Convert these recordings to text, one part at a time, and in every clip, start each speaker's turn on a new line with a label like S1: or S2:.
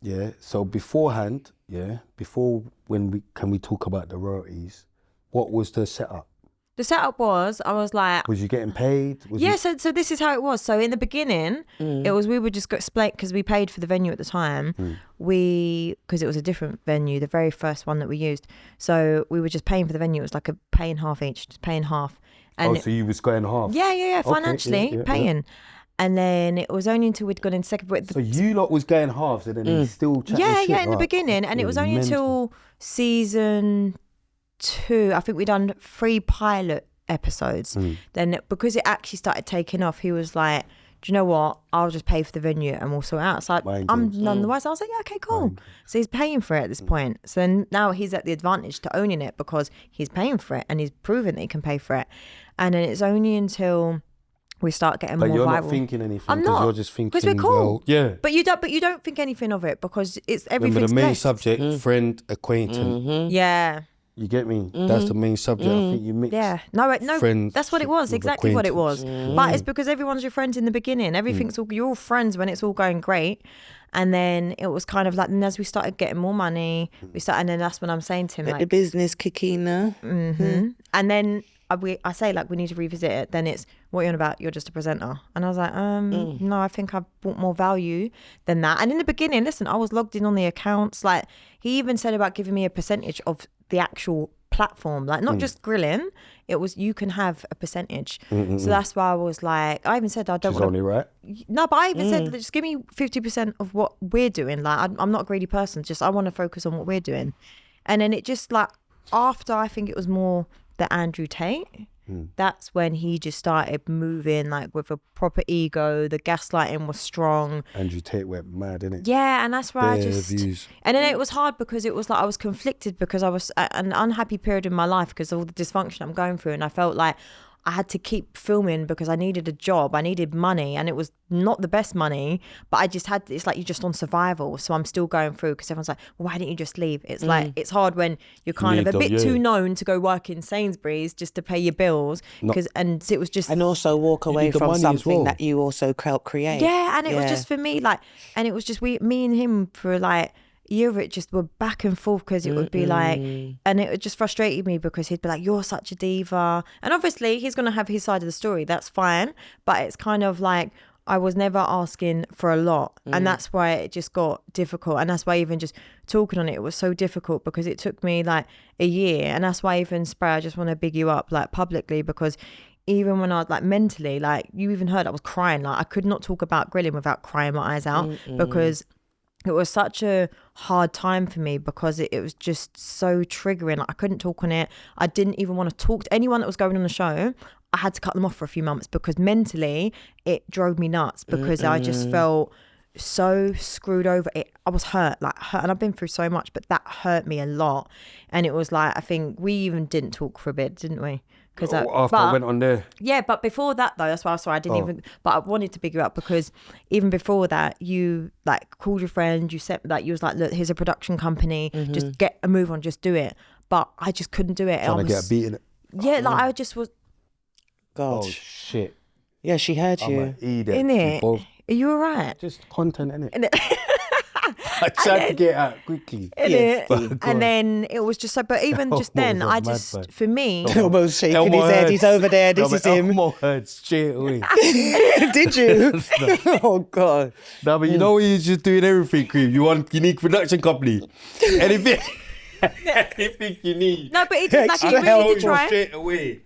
S1: Yeah. So beforehand, before can we talk about the royalties? What was the setup?
S2: The setup was, I was like...
S1: Was you getting paid?
S2: So this is how it was. So in the beginning, it was, we would just go split, because we paid for the venue at the time. Because it was a different venue, the very first one that we used. So we were just paying for the venue. It was like a paying half each, just paying half. And
S1: so you was going half?
S2: Yeah, financially paying. Yeah. And then it was only until we'd gone in second.
S1: So you lot was going halves and then he still chatting shit?
S2: Yeah, in the beginning. And it was only until season 2, I think we'd done 3 pilot episodes. Then because it actually started taking off, he was like, do you know what? I'll just pay for the venue and we'll sort it out. So I'm none the wiser. I was like, yeah, okay, cool. So he's paying for it at this point. So then now he's at the advantage to owning it because he's paying for it and he's proven that he can pay for it. And then it's only until we start getting more viral.
S1: But you're not thinking anything.
S2: I'm not.
S1: You're just thinking,
S2: because we're cool.
S1: Well, yeah.
S2: But you don't think anything of it because it's everything's
S1: Remember the main
S2: blessed.
S1: subject, friend, acquaintance.
S2: Yeah.
S1: You get me? That's the main subject. I think you mix.
S2: Yeah. No,
S1: friends
S2: that's what it was. Exactly what it was. But it's because everyone's your friend in the beginning. Everything's all, you're all friends when it's all going great. And then it was kind of like, and as we started getting more money, and then that's when I'm saying to him, like,
S3: the business kicking now.
S2: And then I say, like, we need to revisit it. Then it's, what are you on about? You're just a presenter. And I was like, no, I think I've brought more value than that. And in the beginning, listen, I was logged in on the accounts. Like, he even said about giving me a percentage of the actual platform, like not just grilling. It was, you can have a percentage. So that's why I was like, I even said I don't want.
S1: Only right.
S2: No, but I even said, just give me 50% of what we're doing. Like, I'm not a greedy person. Just I want to focus on what we're doing. And then it just, like, after, I think it was more the Andrew Tate, that's when he just started moving, like, with a proper ego. The gaslighting was strong.
S1: Andrew Tate went mad, didn't it?
S2: Yeah, and that's where
S1: views.
S2: And then it was hard because it was like I was conflicted because I was at an unhappy period in my life because of all the dysfunction I'm going through, and I felt like I had to keep filming because I needed a job, I needed money, and it was not the best money, but I just had, it's like you're just on survival. So I'm still going through because everyone's like, well, why didn't you just leave? It's like, it's hard when you're kind of a bit too known to go work in Sainsbury's just to pay your bills. And it was just...
S3: And also walk away from something that you also helped create.
S2: Yeah, and it was just for me, like, and it was just me and him for like, year of it just were back and forth because it would be like, and it just frustrated me because he'd be like, you're such a diva, and obviously he's going to have his side of the story, that's fine, but it's kind of like I was never asking for a lot, and that's why it just got difficult, and that's why even just talking on it was so difficult because it took me like a year, and that's why even Spray, I just want to big you up like publicly, because even when I was like mentally, like you even heard I was crying, like I could not talk about grilling without crying my eyes out because it was such a hard time for me because it was just so triggering. Like, I couldn't talk on it. I didn't even want to talk to anyone that was going on the show. I had to cut them off for a few months because mentally it drove me nuts because I just felt so screwed over. I was hurt, and I've been through so much, but that hurt me a lot. And it was like, I think we even didn't talk for a bit, didn't we?
S1: Because after I went on there.
S2: Yeah, but before that though, that's why I saw I didn't even, but I wanted to pick you up because even before that, you like called your friend, you said like, you was like, look, here's a production company, just get a move on, just do it. But I just couldn't do it.
S1: Trying to get a beat in it.
S2: Yeah, like I just was.
S3: God.
S1: Oh shit.
S3: Yeah, she heard you.
S2: In it. Are you all right?
S1: Just content, innit? I tried to get out quickly.
S2: And then it was just so, but even just then, I just, for me.
S3: Almost shaking his head, he's over there, this is him.
S1: Elmo heard straight away.
S3: Did you? Oh, God.
S1: No, but you know when you're just doing everything, Cream. You need production company. Anything you need.
S2: No, but it did, like, you really did try.
S1: Straight away.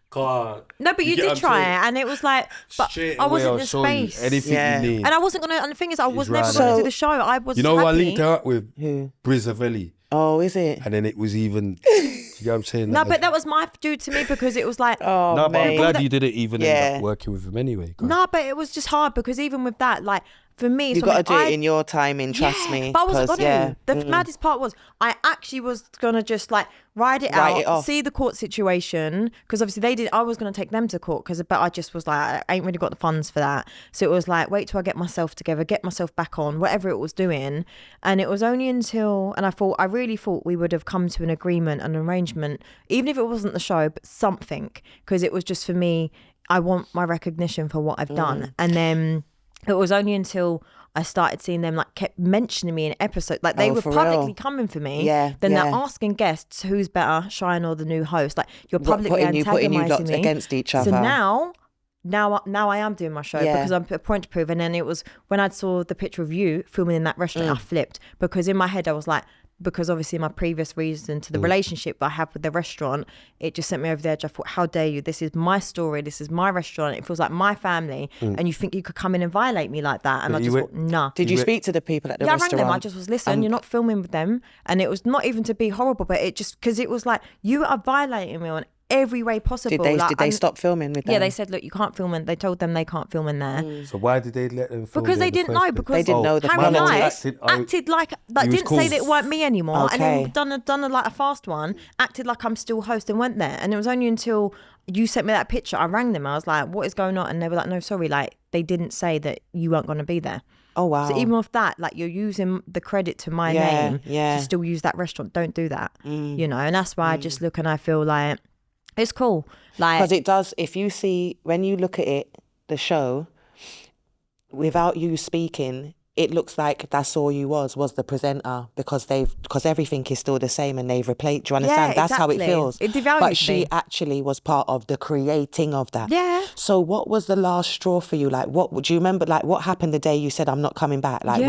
S1: God.
S2: No, but you did try it, and it was like, but I wasn't in the space.
S1: Anything you need.
S2: And I wasn't gonna. And the thing is, I was never gonna do the show. I was.
S1: You know
S2: happy.
S1: who I linked her up with? Brizavelli.
S3: Oh, is it?
S1: And then it was even. You know what I'm saying?
S2: No, but that was my due to me because it was like.
S3: Oh,
S1: no, but I'm glad you didn't even end up working with him anyway.
S2: No, but it was just hard because even with that, like. For me,
S3: you got to do it in your timing, trust me.
S2: But I wasn't gonna. The maddest part was I actually was gonna just like ride it out, see the court situation, because obviously I was gonna take them to court but I just was like, I ain't really got the funds for that. So it was like, wait till I get myself together, get myself back on, whatever it was doing. And it was only until, and I really thought we would have come to an agreement, an arrangement, even if it wasn't the show, but something, because it was just for me, I want my recognition for what I've done. And then it was only until I started seeing them like kept mentioning me in episodes. Like they were
S3: for
S2: publicly
S3: real?
S2: coming for me.
S3: Yeah,
S2: Then
S3: yeah.
S2: they're asking guests who's better, Chian or the new host. Like you're publicly
S3: putting you
S2: antagonizing me
S3: against each
S2: So
S3: other.
S2: now I am doing my show because I'm a point to prove. And then it was when I saw the picture of you filming in that restaurant, I flipped because in my head I was like, because obviously my previous reason to the relationship I have with the restaurant, it just sent me over the edge. I thought, how dare you? This is my story. This is my restaurant. It feels like my family. And you think you could come in and violate me like that? And I just thought, nah.
S3: Did you speak to the people at the
S2: Yeah,
S3: restaurant?
S2: I rang them. I just was, listen, you're not filming with them. And it was not even to be horrible, but it just, because it was like, you are violating me on every way possible.
S3: Did they stop filming with them?
S2: Yeah, they said, look, you can't film in. They told them they can't film in there.
S1: So why did they let them film?
S2: Because
S1: there
S2: they
S1: in the
S2: didn't
S1: first
S2: know.
S1: place?
S2: Because
S3: They didn't know the
S2: Harry
S3: politics.
S2: Knight acted like
S1: he was
S2: didn't
S1: cool.
S2: say that it weren't me anymore, and
S3: Okay.
S2: then done a like a fast one, acted like I'm still host and went there. And it was only until you sent me that picture, I rang them. I was like, what is going on? And they were like, no, sorry, like they didn't say that you weren't going to be there.
S3: Oh, wow.
S2: So even with that, like you're using the credit to my name to still use that restaurant. Don't do that, you know. And that's why I just look and I feel like it's cool. Like,
S3: because it does, if you see, when you look at it, the show, without you speaking, it looks like that's all you was the presenter, because everything is still the same and they've replaced. Do you understand?
S2: Yeah,
S3: That's how it
S2: exactly.
S3: feels.
S2: It devalues
S3: But she
S2: me.
S3: actually was part of the creating of that.
S2: Yeah.
S3: So what was the last straw for you? Like, what do you remember? Like, what happened the day you said, I'm not coming back? Like,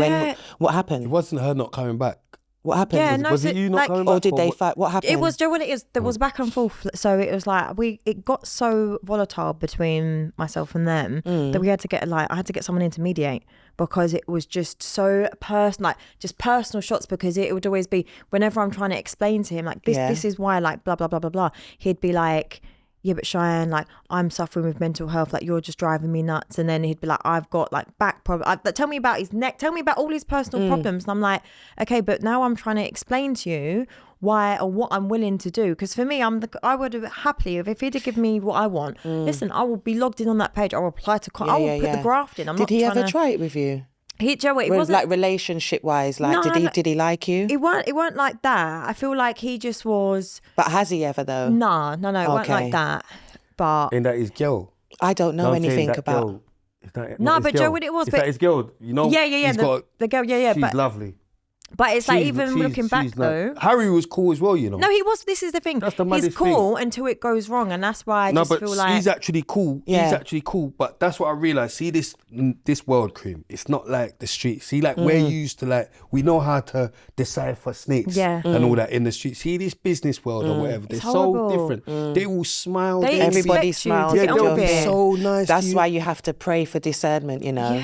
S3: what
S1: It
S3: happened?
S1: wasn't her not coming back.
S3: What happened?
S2: Yeah,
S1: Was,
S2: no,
S1: was
S2: so,
S1: it you not
S2: like-
S1: coming back?
S3: Or did they
S1: what?
S3: fight? What happened?
S2: It was, Joe, what it is, there was back and forth. So it was like, it got so volatile between myself and them that we had to get, like, I had to get someone in to mediate, because it was just so personal, like just personal shots, because it would always be, whenever I'm trying to explain to him, like, this is why, like, blah, blah, blah, blah, blah, he'd be like, yeah, but Chian, like, I'm suffering with mental health, like, you're just driving me nuts. And then he'd be like, I've got like back problems. Tell me about his neck, tell me about all his personal problems. And I'm like, okay, but now I'm trying to explain to you why or what I'm willing to do. Because for me, I would have happily, if he'd have given me what I want, listen, I will be logged in on that page. I'll reply to, I will put the graft in.
S3: Did he ever try it with you?
S2: Joe, it
S3: Well,
S2: wasn't
S3: like relationship wise, like
S2: No,
S3: did he like you?
S2: It weren't like that. I feel like he just was.
S3: But has he ever though?
S2: No, it weren't
S3: Okay.
S2: like that. But
S1: And that is girl.
S3: I don't know
S1: No, I'm saying
S3: anything
S1: that
S3: about.
S1: girl, is that
S2: No,
S1: not his
S2: but Joe,
S1: girl?
S2: what it was,
S1: Is
S2: but-
S1: that his girl? You know.
S2: yeah,
S1: he's
S2: the
S1: got-
S2: girl, yeah,
S1: She's
S2: but
S1: lovely.
S2: it's like,
S1: She's-
S2: even
S1: she's-
S2: looking back
S1: she's
S2: though.
S1: Harry was cool as well, you know.
S2: No, he was. This is the thing.
S1: That's the
S2: He's
S1: maddest
S2: cool until it goes wrong, and that's why I
S1: No,
S2: just
S1: but
S2: feel like
S1: he's actually cool.
S3: Yeah.
S1: He's actually cool. But that's what I realised. See this world, Cream. It's not like the street. See, like we're used to, like, we know how to decipher snakes and all that in the street. See this business world or whatever. They're
S2: horrible.
S1: so different. They all smile.
S2: They
S1: all
S2: expect
S3: Everybody
S2: you
S3: smiles.
S2: to
S1: yeah,
S2: get on
S1: they'll
S2: with
S1: be
S2: it.
S1: so nice.
S3: That's
S1: to you.
S3: why you have to pray for discernment, you know.